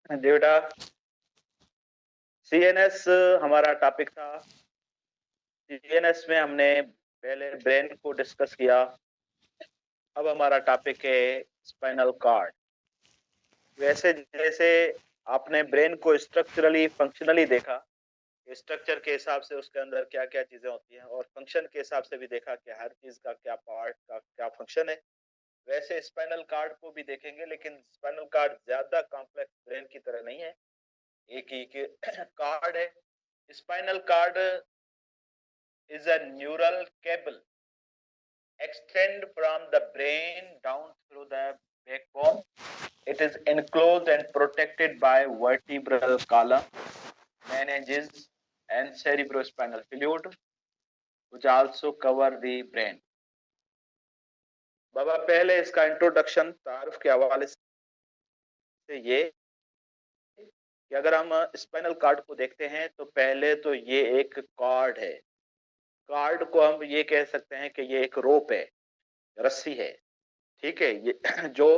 बेटा, सीएनएस हमारा टॉपिक था। सीएनएस में हमने पहले ब्रेन को डिस्कस किया। अब हमारा टॉपिक है स्पाइनल कार्ड। वैसे जैसे आपने ब्रेन को स्ट्रक्चरली फंक्शनली देखा, स्ट्रक्चर के हिसाब से उसके अंदर क्या क्या चीजें होती हैं, और फंक्शन के हिसाब से भी देखा कि हर चीज का क्या पार्ट का क्या फंक्शन है। वैसे स्पाइनल कार्ड को भी देखेंगे, लेकिन स्पाइनल कार्ड ज्यादा कॉम्प्लेक्स ब्रेन की तरह नहीं है। एक ही कार्ड है। Spinal cord is a neural cable extend from the brain down through the backbone. It is enclosed and protected by vertebral column, meninges, and cerebrospinal fluid, which also cover the brain. बाबा, पहले इसका introduction तारुफ के हवाले से ये कि अगर हम स्पाइनल कार्ड को देखते हैं तो पहले तो ये एक कार्ड है। कार्ड को हम ये कह सकते हैं कि ये एक रोप है, रस्सी है। ठीक है, ये जो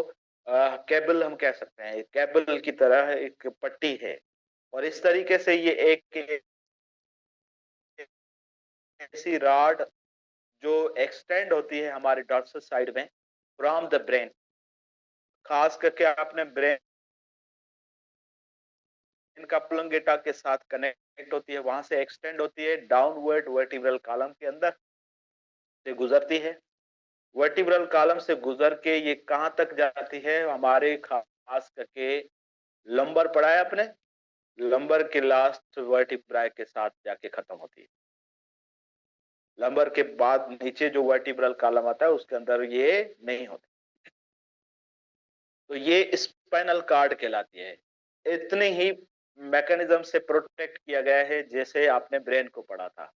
केबल हम कह सकते हैं, केबल की तरह एक पट्टी है। और इस तरीके से ये एक ऐसी रॉड जो एक्सटेंड होती है हमारे डॉर्सल साइड में फ्रॉम द ब्रेन। खास करके आपने ब्रेन का प्लंगेटा के साथ कनेक्ट होती है, वहां से एक्सटेंड होती है डाउनवर्ड वर्टिब्रल कॉलम के अंदर से गुजरती है। वर्टिब्रल कॉलम से गुजर के ये कहां तक जाती है, हमारे खास करके लंबर पढ़ा है आपने, लंबर के लास्ट वर्टिब्राई के साथ जाके खत्म होती है। लंबर के बाद नीचे जो वर्टिब्रल कॉलम आता है उसके अंदर ये नहीं होती, तो ये स्पाइनल कार्ड कहलाती है। इतने ही मैकेनिज्म से प्रोटेक्ट किया गया है, जैसे आपने ब्रेन को पढ़ा था।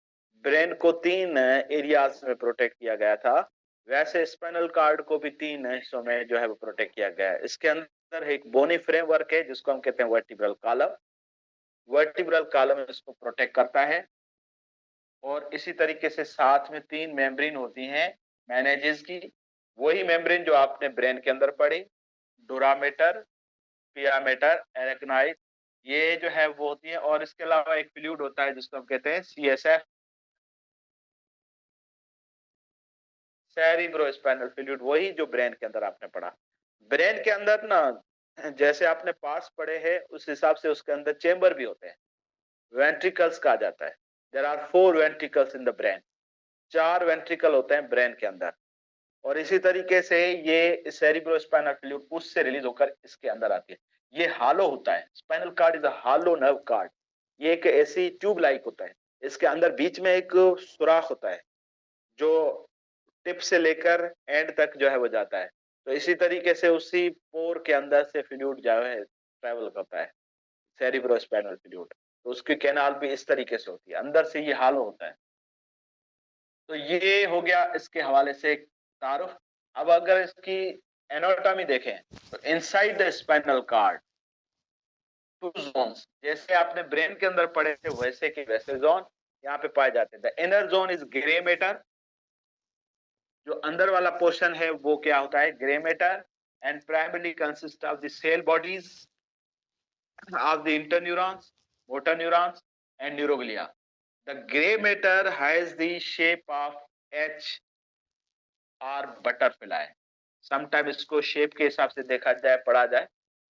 ब्रेन को 3 एरियाज में प्रोटेक्ट किया गया था, वैसे स्पाइनल कार्ड को भी 3 हिस्सों में जो है वो प्रोटेक्ट किया गया है। इसके अंदर एक बोनी फ्रेमवर्क है जिसको हम कहते हैं वर्टिब्रल कॉलम। वर्टिब्रल कॉलम इसको प्रोटेक्ट करता है। और इसी तरीके से साथ में 3 मेम्ब्रेन होती हैं मैनेजेस की, वही मेम्ब्रेन जो आपने ब्रेन के अंदर पढ़ी, डोरामेटर, पियामेटर, एरेक्नाइड, ये जो है वो होती है। और इसके अलावा एक फ्लूइड होता है जिसको हम कहते हैं सीएसएफ, सेरिब्रोस्पाइनल फ्लूइड, वही जो ब्रेन के अंदर आपने पढ़ा। ब्रेन के अंदर ना, जैसे आपने पार्ट्स पढ़े हैं उस हिसाब से उसके अंदर चेंबर भी होते हैं। वेंट्रिकल्स कहा जाता है। There are 4 ventricles in the brain. 4 ventricle होते हैं ब्रेन के अंदर। और इसी तरीके से ये सेरिब्रोस्पाइनल फ्लूइड उससे रिलीज होकर इसके अंदर आती है। ये हालो होता है। Spinal cord is a hello nerve card. ये एक ऐसी ट्यूब लाइक होता है, इसके अंदर बीच में एक सुराख होता है जो टिप से लेकर एंड तक जो है वो जाता है। तो इसी तरीके से उसी पोर के अंदर से फ्लूइड जो है ट्रेवल करता है, सेरिब्रोस्पाइनल फ्लूइड। तो उसकी कैनाल भी इस तरीके से होती है, अंदर से ये हालो होता है। तो ये हो गया इसके हवाले से एक तारुफ। अब अगर इसकी एनाटॉमी देखें तो inside the spinal cord 2 zones, जैसे आपने ब्रेन के अंदर पढ़े थे वैसे के वैसे जोन यहाँ पे पाए जाते हैं। The inner zone is grey matter. जो अंदर वाला पोर्शन है वो क्या होता है, grey matter, and primarily consist of the cell bodies of the interneurons, motor neurons, and neuroglia. The gray matter has the shape of H or butterfly. Sometimes इसको shape के हिसाब से देखा जाए, पढ़ा जाए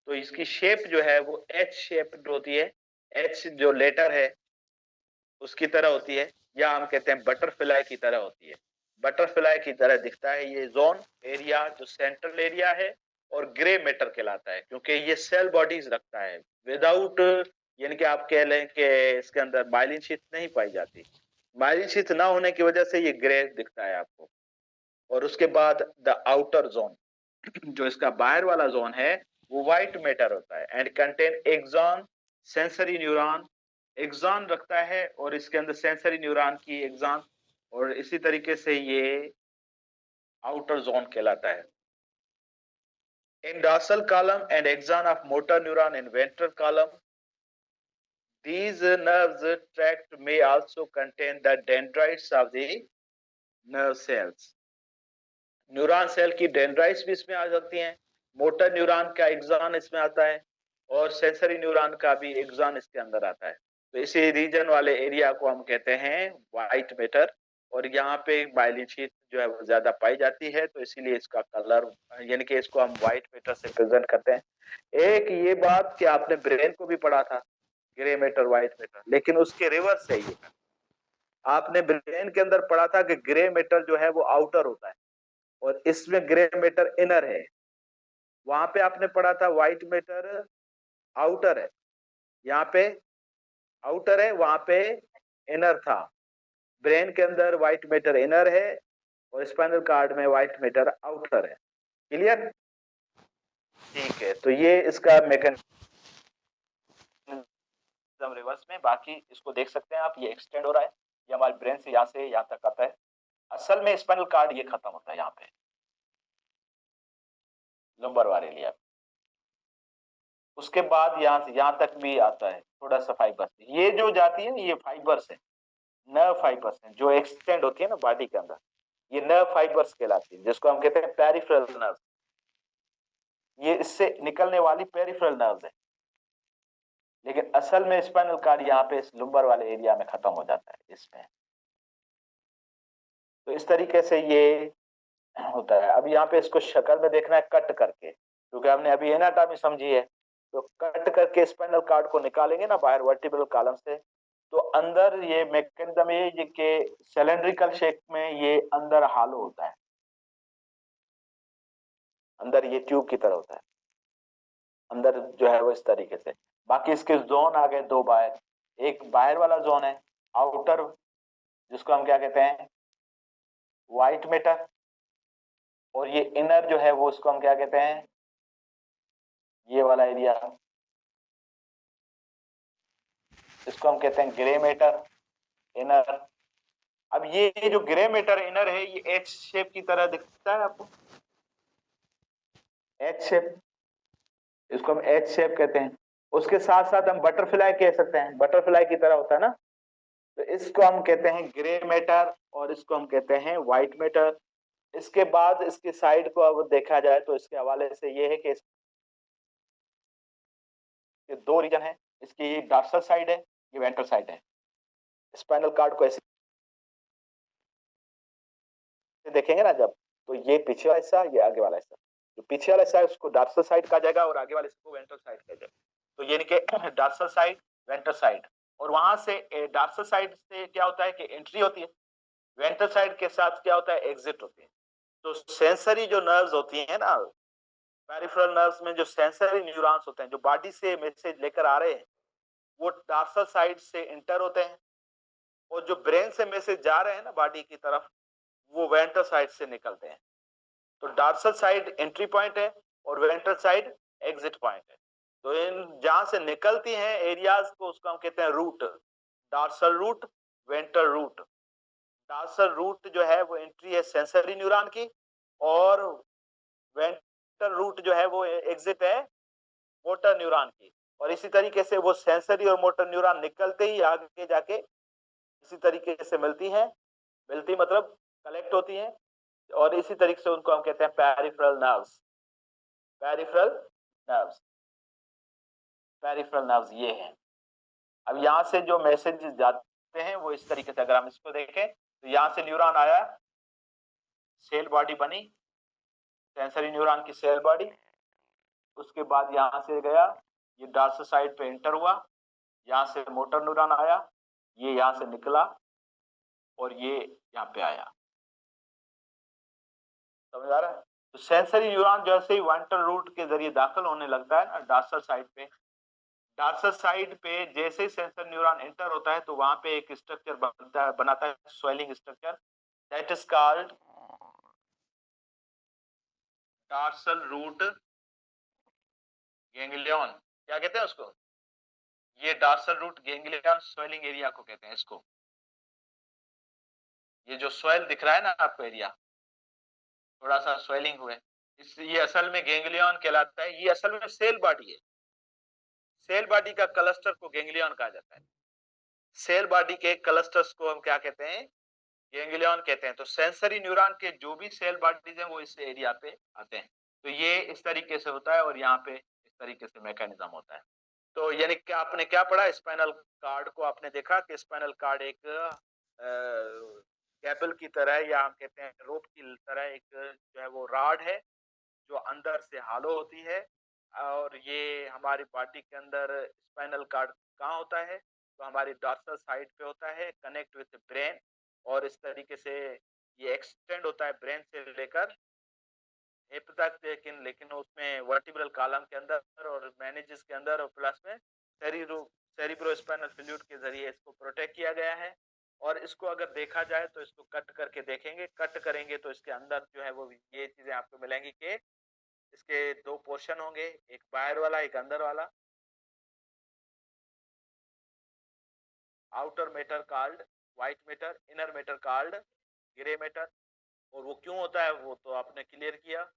तो इसकी शेप जो है वो एच शेप होती है। एच जो लेटर है उसकी तरह होती है, या हम कहते हैं बटरफ्लाई की तरह होती है। बटरफ्लाई की तरह दिखता है ये जोन एरिया, जो सेंट्रल एरिया है, और ग्रे मैटर कहलाता है क्योंकि ये सेल बॉडीज रखता है विदाउट, यानी कि आप कह लें कि इसके अंदर माइलिन शीथ नहीं पाई जाती। माइलिन शीथ ना होने की वजह से ये ग्रे दिखता है आपको। और उसके बाद द आउटर जोन, जो इसका बाहर वाला जोन है वो व्हाइट मैटर होता है, and contain axon, sensory neuron. Axon रखता है और इसके अंदर सेंसरी न्यूरॉन की एक्सॉन, और इसी तरीके से ये आउटर जोन कहलाता है। In dorsal column and axon of motor neuron in ventral column, these nerves tract may also contain the dendrites of the nerve cells. Neuron cell की डेंड्राइट्स भी इसमें आ सकती हैं। मोटर न्यूरॉन का एक्सॉन इसमें आता है, और सेंसरी न्यूरॉन का भी एक्सॉन इसके अंदर आता है। तो इसी रीजन वाले एरिया को हम कहते हैं व्हाइट मैटर। और यहाँ पे बायलिनशीट जो है वो ज्यादा पाई जाती है, तो इसीलिए इसका कलर, यानी कि इसको हम व्हाइट मैटर से प्रेजेंट करते हैं। एक ये बात कि आपने ब्रेन को भी पढ़ा था, ग्रे मैटर व्हाइट मैटर, लेकिन उसके रिवर्स है ये। आपने ब्रेन के अंदर पढ़ा था कि ग्रे मैटर जो है वो आउटर होता है और इसमें ग्रे मैटर इनर है। वहां पे आपने पढ़ा था व्हाइट मैटर आउटर है, यहाँ पे आउटर है, वहां पे इनर था। ब्रेन के अंदर व्हाइट मैटर इनर है और स्पाइनल कार्ड में व्हाइट मैटर आउटर है। क्लियर? ठीक है, तो ये इसका मैकेनिज्म रिवर्स में। बाकी इसको देख सकते हैं आप, ये एक्सटेंड हो रहा है, ये हमारे ब्रेन से यहाँ तक आता है। असल में स्पाइनल कार्ड ये खत्म होता है यहाँ पे लंबर वाले एरिया। उसके बाद यहाँ से यहाँ तक भी आता है थोड़ा सा फाइबर। ये जो जाती है ये फाइबर्स है, नर्व फाइबर्स हैं जो एक्सटेंड होती है ना बॉडी के अंदर, ये नर्व फाइबर्स कहलाती है, जिसको हम कहते हैं पेरिफेरल नर्व। ये इससे निकलने वाली पेरिफेरल नर्व है। लेकिन असल में स्पाइनल कार्ड यहाँ पे इस लुम्बर वाले एरिया में खत्म हो जाता है इसमें। तो इस तरीके से ये होता है। अब यहाँ पे इसको शक्ल में देखना है कट करके, क्योंकि हमने अभी एनाटॉमी समझी है। तो कट करके स्पाइनल कार्ड को निकालेंगे ना बाहर वर्टिब्रल कॉलम से, तो अंदर ये मैकेनिज्म ये कि सिलेंड्रिकल शेप में ये अंदर हालो होता है, अंदर ये ट्यूब की तरह होता है अंदर जो है वो इस तरीके से। बाकी इसके जोन आ गए दो बाहर, एक बाहर वाला जोन है आउटर, जिसको हम क्या कहते हैं व्हाइट मैटर, और ये इनर जो है वो उसको हम क्या कहते हैं ये वाला एरिया, इसको हम कहते हैं ग्रे मैटर इनर। अब ये जो ग्रे मैटर इनर है ये एच शेप की तरह दिखता है आपको, एच शेप, इसको हम एच शेप कहते हैं। उसके साथ साथ हम बटरफ्लाई कह सकते हैं, बटरफ्लाई की तरह होता है ना। तो इसको हम कहते हैं ग्रे मैटर और इसको हम कहते हैं व्हाइट मैटर। इसके बाद इसकी साइड को अब देखा जाए तो इसके हवाले से ये है कि इसके दो रीजन है, इसकी ये डॉर्सल साइड है, ये वेंट्रल साइड है। स्पाइनल कार्ड को ऐसे देखेंगे ना जब, तो ये पीछे वाला हिस्सा, ये आगे वाला हिस्सा। जो पीछे वाला हिस्सा है उसको डॉर्सल साइड कहा जाएगा और आगे वाले हिस्से को वेंट्रल साइड कहा जाएगा। तो ये नहीं कि डॉर्सल साइड वेंट्रल साइड, और वहां से डॉर्सल साइड से क्या होता है कि एंट्री होती है, वेंट्रल साइड के साथ क्या होता है एग्जिट होती है। तो सेंसरी जो नर्व्स होती हैं ना, पेरिफेरल नर्व्स में जो सेंसरी न्यूरॉन्स होते हैं जो बॉडी से मैसेज लेकर आ रहे हैं, वो डॉर्सल साइड से इंटर होते हैं, और जो ब्रेन से मैसेज जा रहे हैं ना बॉडी की तरफ, वो वेंट्रल साइड से निकलते हैं। तो डॉर्सल साइड एंट्री पॉइंट है और वेंट्रल साइड एग्जिट पॉइंट है। तो इन जहां से निकलती हैं एरियाज को उसको हम कहते हैं root, dorsal root, ventral root. Dorsal root जो है वो एंट्री है सेंसरी न्यूरॉन की, और वेंट्रल रूट जो है वो एग्जिट है मोटर न्यूरॉन की। और इसी तरीके से वो सेंसरी और मोटर न्यूरॉन निकलते ही आगे जाके इसी तरीके से मिलती मतलब कलेक्ट होती हैं, और इसी तरीके से उनको हम कहते हैं peripheral nerves. Peripheral nerves, peripheral nerves ये हैं। अब यहाँ से जो मैसेज जाते हैं वो इस तरीके से, अगर हम इसको देखें तो यहाँ से न्यूरॉन आया, सेल बॉडी बनी, सेंसरी न्यूरॉन की सेल बॉडी। उसके बाद यहाँ से गया, ये डॉर्सल साइड पे एंटर हुआ, यहाँ से मोटर न्यूरॉन आया, ये यहाँ से निकला और ये यहाँ पे आया। समझ आ रहा है? तो सेंसरी न्यूरॉन जैसे ही वेंट्रल रूट के जरिए दाखिल होने लगता है ना डॉर्सल साइड पे, डॉर्सल साइड पे जैसे ही सेंसर न्यूरॉन एंटर होता है तो वहां पे एक स्ट्रक्चर बनाता है swelling structure, that is called dorsal root ganglion. क्या कहते हैं उसको? ये dorsal root ganglion swelling area को कहते हैं इसको। ये जो स्वेल दिख रहा है ना आपको एरिया, थोड़ा सा स्वेलिंग हुए, ये असल में गैंग्लियन कहलाता है। ये असल में सेल बॉडी है, सेल बॉडी का क्लस्टर को गैंग्लियन कहा जाता है। सेल बॉडी के क्लस्टर्स को हम क्या कहते हैं? गैंग्लियन कहते हैं। तो सेंसरी न्यूरॉन के जो भी सेल बॉडीज हैं वो इस एरिया पे आते हैं। तो ये इस तरीके से होता है और यहाँ पे इस तरीके से मैकेनिज्म होता है। तो यानी कि आपने क्या पढ़ा, स्पाइनल कार्ड को आपने देखा कि स्पाइनल कार्ड एक केबल की तरह, या हम कहते हैं रोप की तरह, एक जो है वो राड है जो अंदर से हालो होती है। और ये हमारी बॉडी के अंदर स्पाइनल कार्ड कहाँ होता है, तो हमारी डॉर्सल साइड पे होता है, कनेक्ट विद ब्रेन। और इस तरीके से ये एक्सटेंड होता है ब्रेन से लेकर हिप तक, लेकिन लेकिन उसमें वर्टिब्रल कॉलम के अंदर और मैनेजेस के अंदर, और प्लस में सेरिब्रोस्पाइनल फ्लूइड के जरिए इसको प्रोटेक्ट किया गया है। और इसको अगर देखा जाए तो इसको कट करके देखेंगे, कट करेंगे तो इसके अंदर जो है वो ये चीजें आपको मिलेंगी कि इसके दो पोर्शन होंगे, एक बाहर वाला एक अंदर वाला। Outer matter called white matter, inner matter called grey matter. और वो क्यों होता है वो तो आपने क्लियर किया।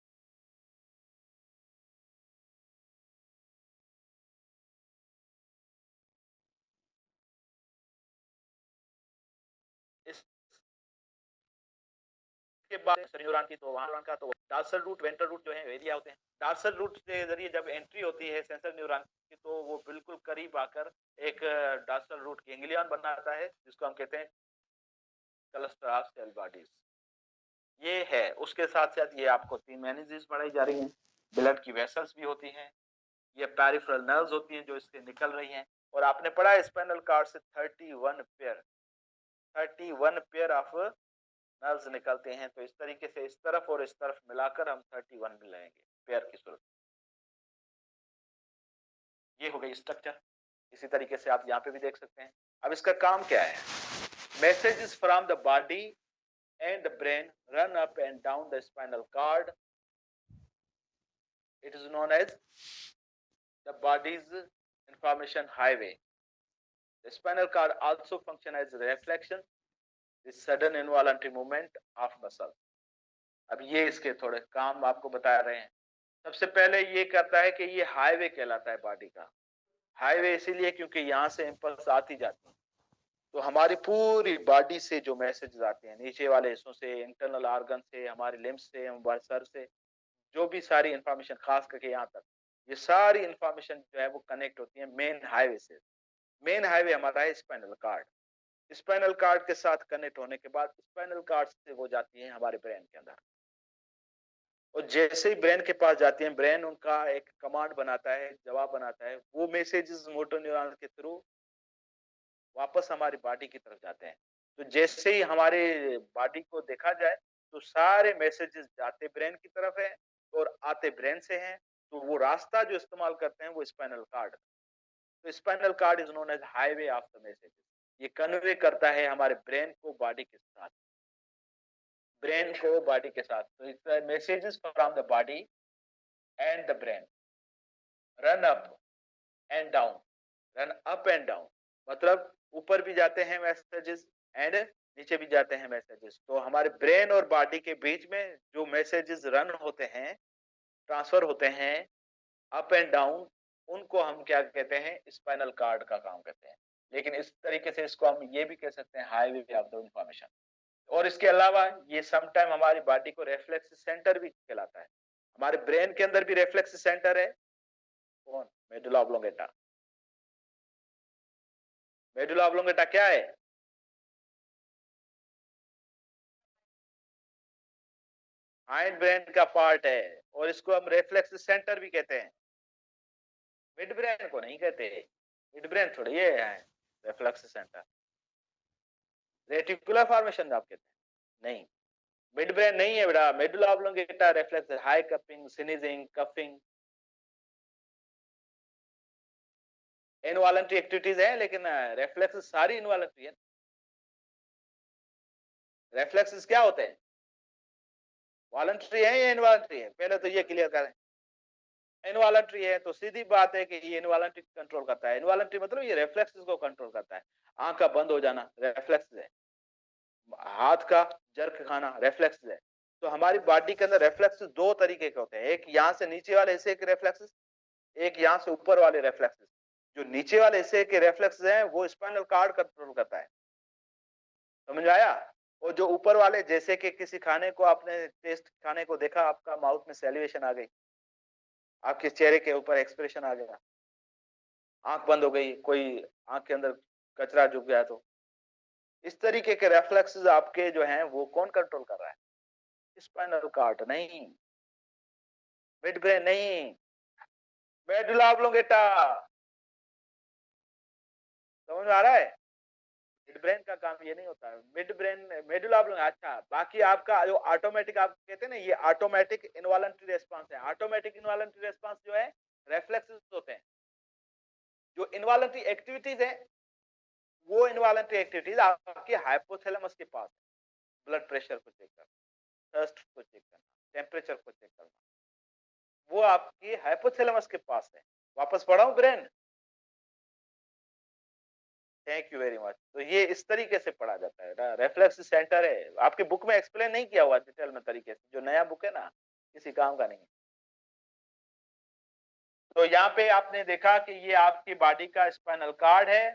इस के बाद न्यूरॉन की तो वहां का तो डार्सल रूट वेंट्रल रूट जो है एरिया होते हैं। डार्सल रूट के जरिए जब एंट्री होती है सेंसर न्यूरॉन की, तो वो बिल्कुल करीब आकर एक डार्सल रूट गैंग्लियन बनाता है, जिसको हम कहते हैं क्लस्टर ऑफ सेल बॉडीज। ये है। उसके साथ साथ ये आपको 3 मेनिजेस पढ़ाई जा रही हैं। ब्लड की वेसल्स भी होती हैं, ये पेरिफेरल नर्व्स होती हैं जो इससे निकल रही हैं। और आपने पढ़ा है स्पाइनल कार्ड से 31 पेयर ऑफ नर्व्स निकलते हैं। तो इस तरीके से इस तरफ और इस तरफ मिलाकर हम 31 मिलाएंगे पेयर की सूरत। ये हो गई स्ट्रक्चर। इसी तरीके से आप यहाँ पे भी देख सकते हैं। अब इसका काम क्या है, messages from the body and the brain run up and down the spinal cord. It is known as the body's information highway. The spinal cord also function as a reflection, the sudden involuntary movement of muscle. अब ये इसके थोड़े काम आपको बता रहे हैं। सबसे पहले ये कहता है कि ये हाईवे कहलाता है बॉडी का। हाईवे इसीलिए क्योंकि यहाँ से इंपल्स आती जाती है। तो हमारी पूरी बॉडी से जो मैसेजेस आते हैं, नीचे वाले हिस्सों से, इंटरनल ऑर्गन से, हमारे लिम्स से, हमारे सर से, जो भी सारी इंफॉर्मेशन, खास करके यहाँ तक, ये सारी इंफॉर्मेशन जो है वो कनेक्ट होती है मेन हाईवे से। मेन हाईवे हमारा है स्पाइनल कार्ड। स्पाइनल कार्ड के साथ कनेक्ट होने के बाद स्पाइनल कार्ड से वो जाती है हमारे ब्रेन के अंदर। और जैसे ही ब्रेन के पास जाती है, ब्रेन उनका एक कमांड बनाता है, जवाब बनाता है। वो मैसेजेस मोटर न्यूरॉन के थ्रू वापस हमारी बॉडी की तरफ जाते हैं। तो जैसे ही हमारे बॉडी को देखा जाए तो सारे मैसेजेस जाते ब्रेन की तरफ है और आते ब्रेन से हैं। तो वो रास्ता जो इस्तेमाल करते हैं वो स्पाइनल कार्ड। तो spinal cord is known as highway of the messages. ये कन्वे करता है हमारे ब्रेन को बॉडी के साथ, ब्रेन को बॉडी के साथ। तो it's messages from the body and the brain run up and down. Run up and down मतलब ऊपर भी जाते हैं मैसेजेस एंड नीचे भी जाते हैं मैसेजेस। तो हमारे ब्रेन और बॉडी के बीच में जो मैसेजेस रन होते हैं, ट्रांसफर होते हैं अप एंड डाउन, उनको हम क्या कहते हैं, स्पाइनल कार्ड का काम करते हैं। लेकिन इस तरीके से इसको हम ये भी कह सकते हैं हाईवे ऑफ द इंफॉर्मेशन। और इसके अलावा ये समटाइम हमारी बॉडी को रेफ्लेक्स सेंटर भी कहलाता है। हमारे ब्रेन के अंदर भी रेफ्लेक्स सेंटर है। कौन? Medulla oblongata. मेडुला ऑब्लोंगेटा क्या है? हाइंड ब्रेन का पार्ट है और इसको हम रेफ्लेक्स सेंटर भी कहते हैं। मिड ब्रेन को नहीं कहते। मिड ब्रेन थोड़ी है रेफ्लेक्स सेंटर। रेटिकुलर फॉर्मेशन आप कहते हैं? नहीं, मिड ब्रेन नहीं है बेटा। Medulla oblongata reflex, high cupping, sneezing, coughing, involuntary activities है, लेकिन रेफ्लेक्स सारी इनवॉलंटरी है। रेफ्लेक्सेस क्या होते हैं, वॉलंटरी है या इनवॉलंटरी है? पहले तो ये क्लियर करें। इनवॉलंटरी है तो सीधी बात है कि ये इनवॉलंटरी कंट्रोल करता है। इनवॉलंटरी मतलब ये रेफ्लेक्सेस को कंट्रोल करता है। आंख का बंद हो जाना रेफ्लेक्स है, हाथ का जर्क खाना रेफ्लेक्स है। तो हमारी बॉडी के अंदर रेफ्लेक्स दो तरीके के होते हैं, एक यहाँ से नीचे वाले हिस्से के रेफ्लेक्सेस, एक यहाँ से ऊपर वाले रेफ्लेक्सेस। जो नीचे वाले हिस्से के रेफ्लेक्सेस हैं वो स्पाइनल कार्ड कंट्रोल करता है। समझ आया? और जो ऊपर वाले, जैसे कि किसी खाने को आपने टेस्ट खाने को देखा, आपका माउथ में सैलिवेशन आ गई, आपके चेहरे के ऊपर एक्सप्रेशन आ गया, आंख बंद हो गई, कोई आंख के अंदर कचरा झुक गया, तो इस तरीके के रेफ्लेक्सेस आपके जो हैं वो कौन कंट्रोल कर रहा है? स्पाइनल कॉर्ड नहीं, मिड ब्रेन नहीं, मेडुला ऑब्लोंगेटा। समझ में आ रहा है? मिड ब्रेन का काम ये नहीं होता है, मिड ब्रेन मेडुला ऑब्लोंगेटा। अच्छा, बाकी आपका जो ऑटोमेटिक आप कहते हैं ना, ये ऑटोमेटिक इनवॉलंटरी रेस्पॉन्स है। ऑटोमेटिक इनवॉलंटरी रेस्पॉन्स जो है रेफ्लेक्सेस होते हैं। जो इनवॉलंटरी एक्टिविटीज है, वो इनवॉलंटरी एक्टिविटीज आपके हाइपोथैलेमस के पास है। ब्लड प्रेशर को चेक करना, थर्स्ट को चेक करना, टेम्परेचर को चेक करना, वो आपकी हाइपोथैलेमस के पास है। वापस पढ़ाऊं brain? Thank you very much. तो ये इस तरीके से पढ़ा जाता है, रेफ्लेक्स सेंटर है। आपकी बुक में एक्सप्लेन नहीं किया हुआ डिटेल में तरीके से, जो नया बुक है ना, किसी काम का नहीं है। तो यहाँ पे आपने देखा कि ये आपकी बॉडी का स्पाइनल कार्ड है,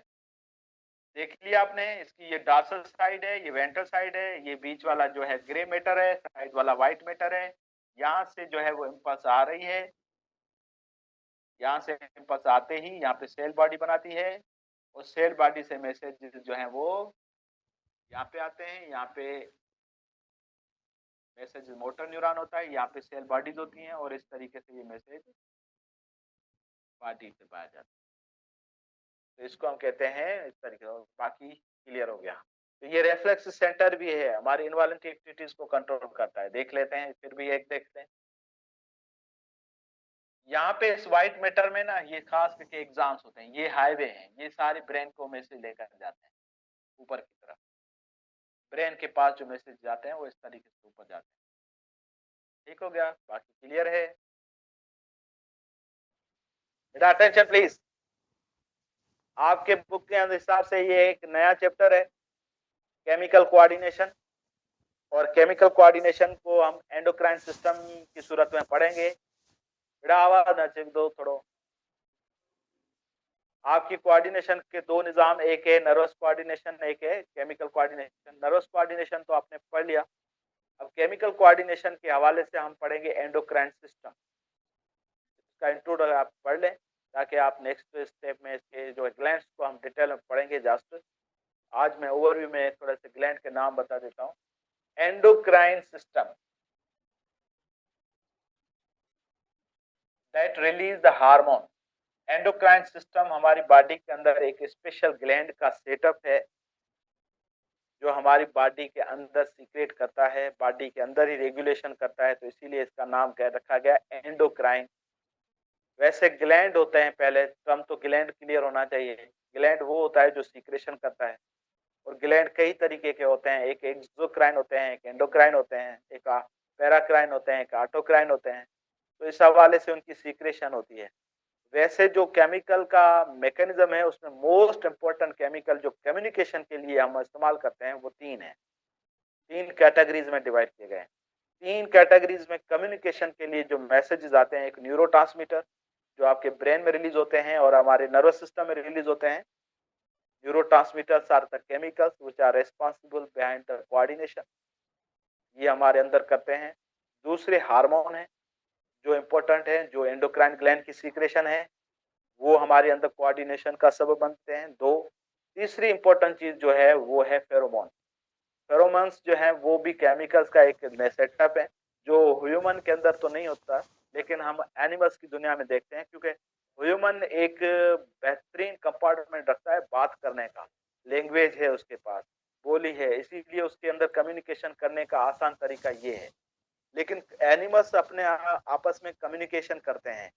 देख लिया आपने। इसकी ये डॉर्सल साइड है, ये वेंट्रल साइड है, ये बीच वाला जो है ग्रे मैटर है, साइड वाला व्हाइट मैटर है। यहाँ से जो है वो इम्पल्स आ रही है, यहाँ से इम्पल्स आते ही यहाँ पे सेल बॉडी बनाती है, और सेल बॉडी से मैसेज जो है वो यहाँ पे आते हैं। यहाँ पे मैसेज मोटर न्यूरॉन होता है, यहाँ पे सेल बॉडीज होती हैं, और इस तरीके से ये मैसेज बॉडी से पाया जाता है। तो इसको हम कहते हैं इस तरीके से। बाकी क्लियर हो गया? तो ये रेफ्लेक्स सेंटर भी है, हमारी इनवॉलंटरी एक्टिविटीज को कंट्रोल करता है। देख लेते हैं, फिर भी एक देखते हैं। यहाँ पे इस व्हाइट मैटर में ना, ये खास करके एग्जाम्स होते हैं, ये हाईवे हैं, ये सारे ब्रेन को मैसेज लेकर जाते हैं ऊपर की तरफ। ब्रेन के पास जो मैसेज जाते हैं वो इस तरीके से ऊपर जाते हैं। ठीक हो गया? बाकी क्लियर है? मेरा अटेंशन प्लीज। आपके बुक के हिसाब से ये एक नया चैप्टर है, केमिकल कोऑर्डिनेशन। और केमिकल कोऑर्डिनेशन को हम एंडोक्राइन सिस्टम की सूरत में पढ़ेंगे। बेटा आवाज न चेक दो थोड़ो। आपकी कोऑर्डिनेशन के दो निजाम, एक है नर्वस कोऑर्डिनेशन, एक है केमिकल कोऑर्डिनेशन। नर्वस कोऑर्डिनेशन तो आपने पढ़ लिया। अब केमिकल कोऑर्डिनेशन के हवाले से हम पढ़ेंगे एंडोक्राइन सिस्टम। इसका इंट्रोडक्शन आप पढ़ लें, ताकि आप नेक्स्ट स्टेप में इसके जो ग्लैंड्स को हम डिटेल में पढ़ेंगे जस्ट। आज मैं ओवरव्यू में थोड़ा सा ग्लैंड के नाम बता देता हूँ। Endocrine system that release the hormone. Endocrine system हमारी बॉडी के अंदर एक स्पेशल ग्लैंड का सेटअप है, जो हमारी बॉडी के अंदर सीक्रेट करता है, बॉडी के अंदर ही रेगुलेशन करता है। तो इसीलिए इसका नाम क्या रखा गया, एंडोक्राइन। वैसे ग्लैंड होते हैं, पहले टर्म तो ग्लैंड क्लियर होना चाहिए। ग्लैंड वो होता है जो सीक्रेशन करता है, और ग्लैंड कई तरीके के होते हैं। एक एक्सोक्राइन होते हैं, एक एंडोक्राइन होते हैं, एक पैराक्राइन होते हैं, एक ऑटोक्राइन होते हैं। तो इस हवाले से उनकी सीक्रेशन होती है। वैसे जो केमिकल का मैकेनिज्म है, उसमें मोस्ट इंपोर्टेंट केमिकल जो कम्युनिकेशन के लिए हम इस्तेमाल करते हैं वो तीन है। तीन कैटेगरीज में डिवाइड किए गए हैं। तीन कैटेगरीज में कम्युनिकेशन के लिए जो मैसेजेस आते हैं, एक न्यूरोट्रांसमीटर जो आपके ब्रेन में रिलीज होते हैं और हमारे नर्वस सिस्टम में रिलीज होते हैं। Neurotransmitters are the chemicals which are responsible behind the coordination, ये हमारे अंदर करते हैं। दूसरे हार्मोन है जो इंपॉर्टेंट है, जो एंडोक्राइन ग्लैंड की सीक्रेशन है, वो हमारे अंदर कोऑर्डिनेशन का सबब बनते हैं। दो, तीसरी इंपॉर्टेंट चीज जो है वो है फेरोमोन। फेरोमोन्स जो है वो भी केमिकल्स का एक सेटअप है, जो ह्यूमन के अंदर तो नहीं होता, लेकिन हम एनिमल्स की दुनिया में देखते हैं। क्योंकि ह्यूमन एक बेहतरीन कंपार्टमेंट रखता है बात करने का, लैंग्वेज है उसके पास, बोली है, इसीलिए उसके अंदर कम्युनिकेशन करने का आसान तरीका ये है। लेकिन एनिमल्स अपने आपस में कम्युनिकेशन करते हैं।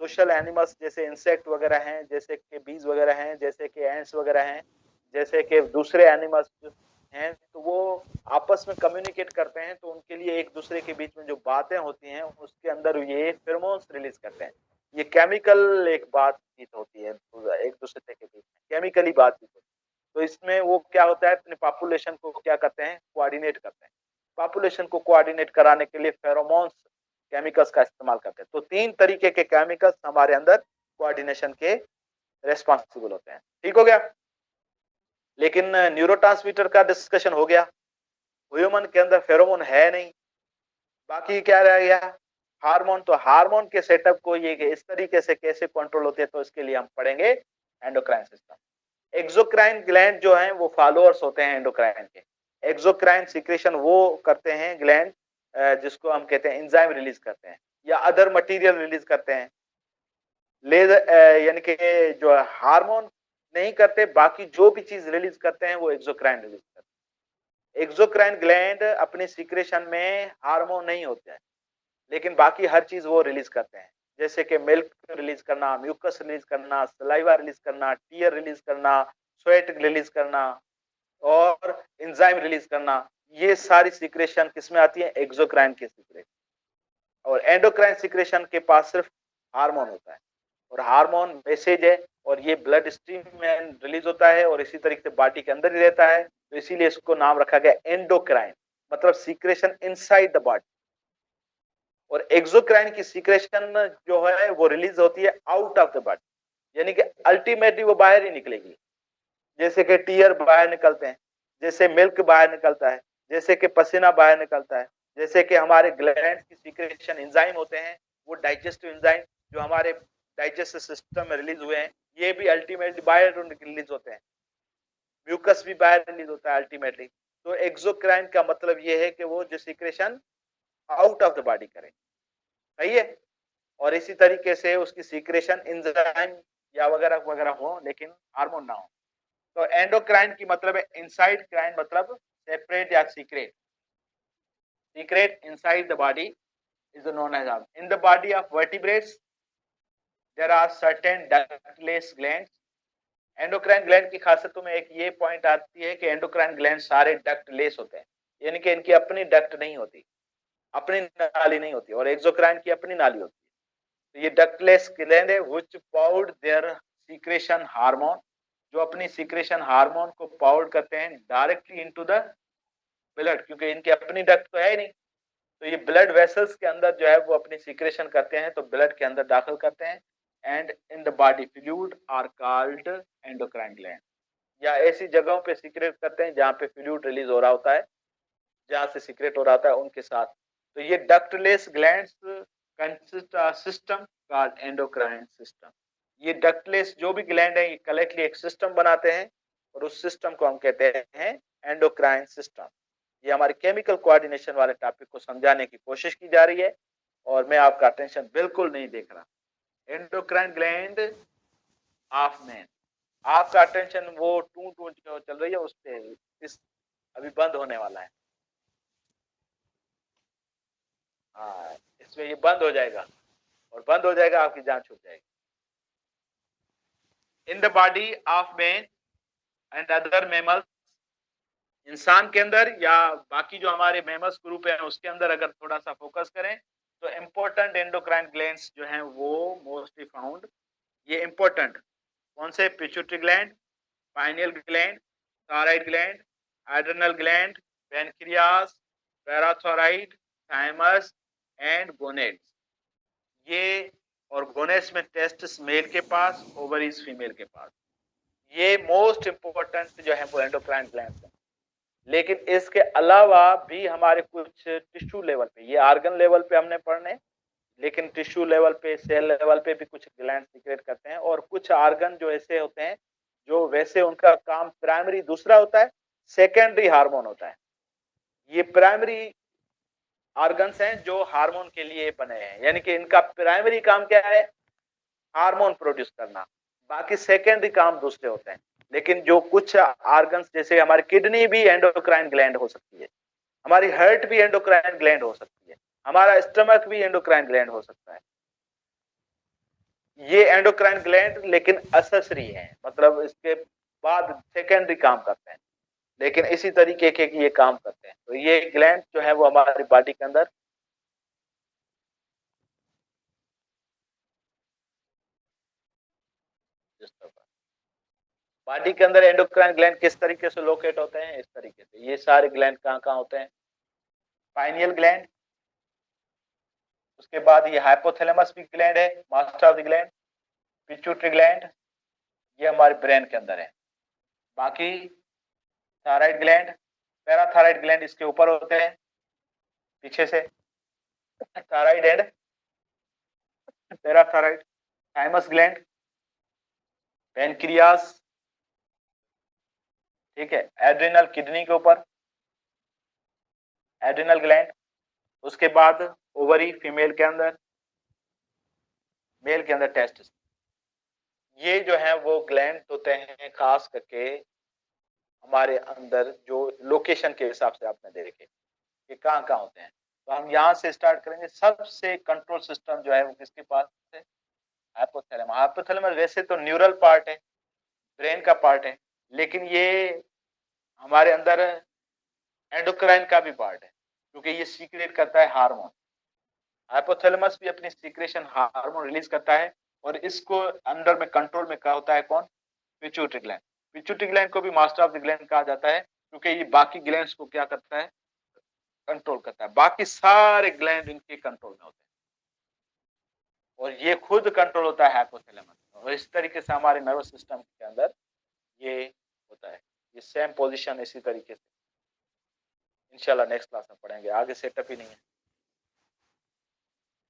सोशल एनिमल्स जैसे इंसेक्ट वगैरह हैं, जैसे कि बीज वगैरह हैं, जैसे कि एंट्स वगैरह हैं, जैसे कि दूसरे एनिमल्स हैं, तो वो आपस में कम्युनिकेट करते हैं। तो उनके लिए एक दूसरे के बीच में जो बातें होती हैं, उसके अंदर ये फेरोमोन्स रिलीज करते हैं। ये केमिकल एक बातचीत होती है एक दूसरे के बीच में, केमिकली बातचीत होती है। तो इसमें वो क्या होता है, अपने पॉपुलेशन को क्या करते हैं, कोऑर्डिनेट करते हैं। पॉपुलेशन को कोऑर्डिनेट कराने के लिए फेरोमोन्स केमिकल्स का इस्तेमाल करते हैं। तो तीन तरीके के केमिकल्स हमारे अंदर कोऑर्डिनेशन के रेस्पॉन्सिबल होते हैं। ठीक हो गया? लेकिन न्यूरोट्रांसमीटर का डिस्कशन हो गया, ह्यूमन के अंदर फेरोमोन है नहीं, बाकी क्या रह गया, हार्मोन, तो हार्मोन के सेटअप को ये इस तरीके से कैसे कंट्रोल होते हैं, तो इसके लिए हम पढ़ेंगे एंडोक्राइन सिस्टम। एक्सोक्राइन ग्लैंड जो है वो फॉलोअर्स होते हैं एंडोक्राइन के। एक्सोक्राइन सिक्रेशन वो करते हैं ग्लैंड जिसको हम कहते हैं एंजाइम रिलीज करते हैं या अदर मटेरियल रिलीज करते हैं। यानी कि जो हार्मोन नहीं करते, बाकी जो भी चीज रिलीज करते हैं वो एक्सोक्राइन रिलीज करते हैं। एक्सोक्राइन ग्लैंड अपनी सिक्रेशन में हार्मोन नहीं होते हैं, लेकिन बाकी हर चीज वो रिलीज करते हैं, जैसे कि मिल्क रिलीज करना, म्यूकस रिलीज करना, सलाइवा रिलीज करना, टीयर रिलीज करना, स्वेट रिलीज करना और एंजाइम रिलीज करना। ये सारी सिक्रेशन किसमें आती है? एक्सोक्राइन के सिक्रेशन। और एंडोक्राइन सिक्रेशन के पास सिर्फ हार्मोन होता है, और हार्मोन मैसेज है और ये ब्लड स्ट्रीम में रिलीज होता है और इसी तरीके से बॉडी के अंदर ही रहता है, तो इसीलिए इसको नाम रखा गया एंडोक्राइन, मतलब सीक्रेशन इनसाइड द बॉडी। और एक्सोक्राइन की सीक्रेशन जो है वो रिलीज होती है आउट ऑफ द बॉडी, यानी कि अल्टीमेटली वो बाहर ही निकलेगी। जैसे कि टीयर बाहर निकलते हैं, जैसे मिल्क बाहर निकलता है, जैसे कि पसीना बाहर निकलता है, जैसे कि हमारे ग्लैंड की सीक्रेशन एंजाइम होते हैं, वो डाइजेस्टिव एंजाइम जो हमारे डाइजेस्टिव सिस्टम में रिलीज हुए हैं, ये भी अल्टीमेटली बाहर रिलीज होते हैं। म्यूकस भी बाहर रिलीज होता है अल्टीमेटली। तो एक्सोक्राइन का मतलब ये है कि वो जो secretion out of the body करे, सही है। और इसी तरीके से उसकी सीक्रेशन एंजाइम या वगैरह वगैरह हो, लेकिन हार्मोन ना हो। तो एंडोक्राइन की मतलब है इनसाइड, क्राइन मतलब सेपरेट या secrete. Secrete inside the body is known as hormone. In the body of vertebrates there are certain ductless glands. Endocrine gland की खासियतों में एक ये पॉइंट आती है कि एंडोक्राइन ग्लैंड सारे डक्टलेस होते हैं, यानी कि इनकी अपनी डक्ट नहीं होती, अपनी नाली नहीं होती, और एक्सोक्राइन की अपनी नाली होती है। तो ये डक्टलेस ग्लैंड है व्हिच पाउड देयर सीक्रेशन हार्मोन, जो अपनी सीक्रेशन हार्मोन को पाउड करते हैं डायरेक्टली इनटू द ब्लड, क्योंकि इनकी अपनी डक्ट तो है ही नहीं। तो ये ब्लड वेसल्स के अंदर जो है वो अपनी सीक्रेशन करते हैं, तो ब्लड के अंदर दाखिल करते हैं। And in the body fluid are called endocrine gland, या ऐसी जगहों पे सीक्रेट करते हैं जहाँ पे फ्लूइड रिलीज हो रहा होता है, जहाँ से सीक्रेट हो रहा होता है उनके साथ। तो ये ductless glands consist of system called endocrine system. ये डक्टलेस जो भी ग्लैंड है ये कलेक्टली एक सिस्टम बनाते हैं, और उस सिस्टम को हम कहते हैं एंडोक्राइन सिस्टम। ये हमारे केमिकल कोऑर्डिनेशन वाले टॉपिक को समझाने की कोशिश की जा रही है, और मैं आपका अटेंशन बिल्कुल नहीं देख रहा। एंडोक्राइन ग्लैंड ऑफ मैन, आपका अटेंशन वो टू टू जो चल रही है उस पे, इस अभी बंद होने वाला है। हाँ, इसमें ये बंद हो जाएगा, और बंद हो जाएगा आपकी जान छूट जाएगी। इन the body of man and other mammals, इंसान के अंदर या बाकी जो हमारे मैमल्स ग्रुप है उसके अंदर अगर थोड़ा सा फोकस करें, तो इम्पोर्टेंट एंडोक्राइन ग्लैंड्स जो हैं वो मोस्टली फाउंड, ये इम्पोर्टेंट कौन से? Pituitary gland, pineal gland, thyroid gland, adrenal gland, pancreas, parathyroid, thymus and gonads. ये, और गोनेड्स में टेस्टिस मेल के पास, ओवरीज फीमेल के पास। ये मोस्ट इंपोर्टेंट जो है वो एंडोक्राइन ग्लैंड्स है। लेकिन इसके अलावा भी हमारे कुछ टिश्यू लेवल पे, ये आर्गन लेवल पे हमने पढ़ने, लेकिन टिश्यू लेवल पे, सेल लेवल पे भी कुछ ग्लैंड सीक्रेट करते हैं। और कुछ आर्गन जो ऐसे होते हैं जो वैसे उनका काम प्राइमरी दूसरा होता है, सेकेंडरी हार्मोन होता है। ये प्राइमरी ऑर्गन्स हैं जो हार्मोन के लिए बने हैं, यानी कि इनका प्राइमरी काम क्या है? हार्मोन प्रोड्यूस करना। बाकी सेकेंडरी काम दूसरे होते हैं। लेकिन जो कुछ ऑर्गन्स, जैसे हमारी किडनी भी एंडोक्राइन ग्लैंड हो सकती है, हमारी हार्ट भी एंडोक्राइन ग्लैंड हो सकती है, हमारा स्टमक भी एंडोक्राइन ग्लैंड हो सकता है। ये एंडोक्राइन ग्लैंड लेकिन असेसरी है, मतलब इसके बाद सेकेंडरी काम करते हैं, लेकिन इसी तरीके के ये काम करते हैं। तो ये ग्लैंड जो है वो हमारी बॉडी के अंदर बॉडी के अंदर एंडोक्राइन ग्लैंड किस तरीके से लोकेट होते हैं? इस तरीके से। ये सारे ग्लैंड कहाँ कहाँ होते हैं? पाइनियल ग्लैंड, उसके बाद ये हाइपोथैलेमस भी ग्लैंड है, master of the gland, pituitary gland, ये हमारे ब्रेन के अंदर है। बाकी थायराइड ग्लैंड, पैराथायराइड ग्लैंड इसके ऊपर होते हैं पीछे से, thyroid and parathyroid, thymus gland, pancreas, ठीक है, एड्रिनल किडनी के ऊपर, एड्रिनल ग्लैंड, उसके बाद ओवरी फीमेल के अंदर, मेल के अंदर टेस्टिस। ये जो है वो ग्लैंड होते हैं खास करके हमारे अंदर, जो लोकेशन के हिसाब से आपने देखे कि कहाँ कहाँ होते हैं। तो हम यहाँ से स्टार्ट करेंगे। सबसे कंट्रोल सिस्टम जो है वो किसके पास है? हाइपोथैलेमस। हाइपोथैलेमस वैसे तो न्यूरल पार्ट है, ब्रेन का पार्ट है, लेकिन ये हमारे अंदर एंडोक्राइन का भी पार्ट है, क्योंकि ये सीक्रेट करता है हार्मोन। हाइपोथैलेमस भी अपनी सीक्रेशन हार्मोन रिलीज करता है, और इसको अंडर में कंट्रोल में क्या होता है? कौन? Pituitary gland. पिट्यूटरी ग्लैंड को भी मास्टर ऑफ द ग्लैंड कहा जाता है, क्योंकि ये बाकी ग्लैंड्स को क्या करता है? कंट्रोल करता है। बाकी सारे ग्लैंड इनके कंट्रोल में होते हैं, और ये खुद कंट्रोल होता है हाइपोथैलेमस। और इस तरीके से हमारे नर्वस सिस्टम के अंदर ये होता है। ये सेम पोजीशन इसी तरीके से इंशाल्लाह नेक्स्ट क्लास में पढ़ेंगे। आगे सेटअप ही नहीं है।